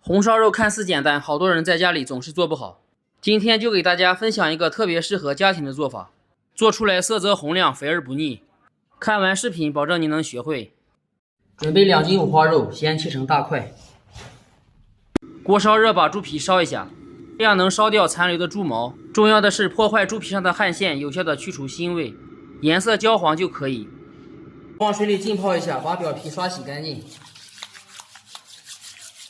红烧肉看似简单，好多人在家里总是做不好。今天就给大家分享一个特别适合家庭的做法，做出来色泽红亮，肥而不腻。看完视频，保证你能学会。准备2斤五花肉，先切成大块。锅烧热，把猪皮烧一下，这样能烧掉残留的猪毛。重要的是破坏猪皮上的汗腺，有效的去除腥味。颜色焦黄就可以。放水里浸泡一下，把表皮刷洗干净。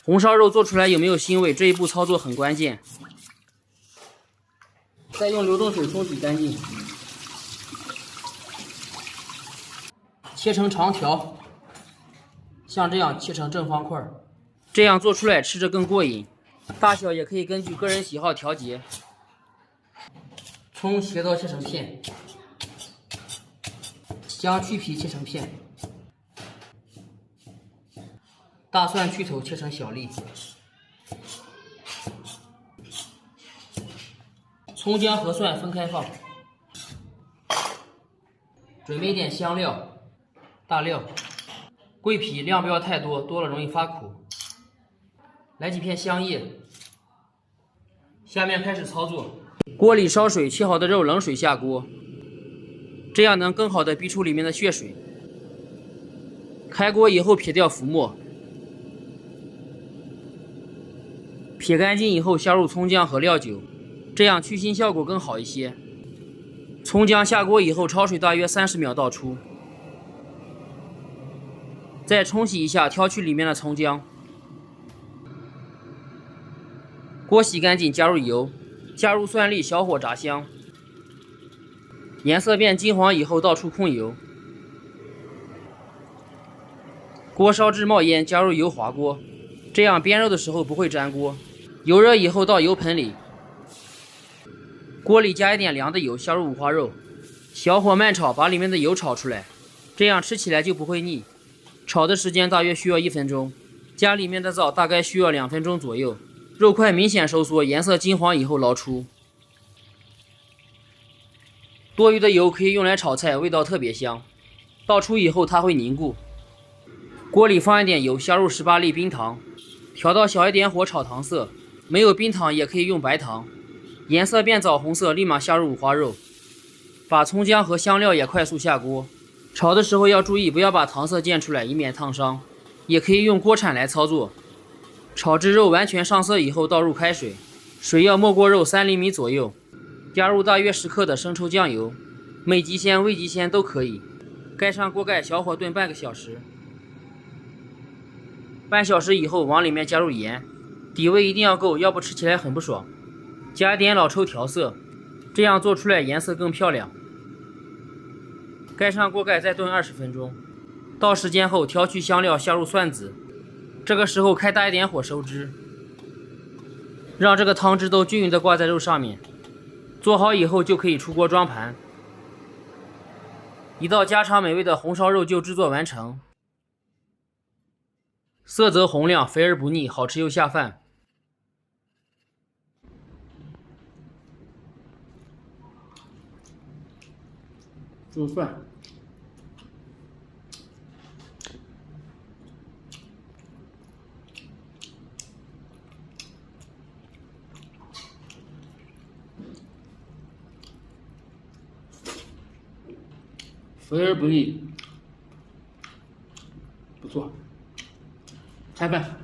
红烧肉做出来有没有腥味？这一步操作很关键。再用流动水冲洗干净。切成长条，像这样切成正方块，这样做出来吃着更过瘾。大小也可以根据个人喜好调节。葱斜刀切成片，姜去皮切成片，大蒜去头切成小粒，葱姜和蒜分开放。准备点香料、大料、桂皮，量不要太多，多了容易发苦。来几片香叶。下面开始操作，锅里烧水，切好的肉冷水下锅，这样能更好的逼出里面的血水。开锅以后撇掉浮沫，撇干净以后下入葱姜和料酒，这样去腥效果更好一些。葱姜下锅以后焯水大约30秒倒出，再冲洗一下，挑去里面的葱姜。锅洗干净，加入油，加入蒜粒，小火炸香。颜色变金黄以后倒出控油，锅烧至冒烟，加入油滑锅，这样煸肉的时候不会粘锅。油热以后倒油盆里，锅里加一点凉的油，下入五花肉，小火慢炒，把里面的油炒出来，这样吃起来就不会腻。炒的时间大约需要1分钟，加里面的枣大概需要2分钟左右。肉块明显收缩，颜色金黄以后捞出。多余的油可以用来炒菜，味道特别香。倒出以后它会凝固。锅里放一点油，加入18粒冰糖，调到小一点火炒糖色，没有冰糖也可以用白糖。颜色变枣红色，立马下入五花肉，把葱姜和香料也快速下锅。炒的时候要注意不要把糖色溅出来，以免烫伤。也可以用锅铲来操作。炒至肉完全上色以后倒入开水，水要没过肉3厘米左右，加入大约10克的生抽酱油，美极鲜、味极鲜都可以。盖上锅盖，小火炖半个小时。半小时以后往里面加入盐，底味一定要够，要不吃起来很不爽。加一点老抽调色，这样做出来颜色更漂亮。盖上锅盖再炖20分钟，到时间后挑去香料，下入蒜子，这个时候开大一点火收汁，让这个汤汁都均匀的挂在肉上面。做好以后就可以出锅装盘。一道家常美味的红烧肉就制作完成，色泽红亮，肥而不腻，好吃又下饭。肉蒜，肥而不腻，不错，开饭。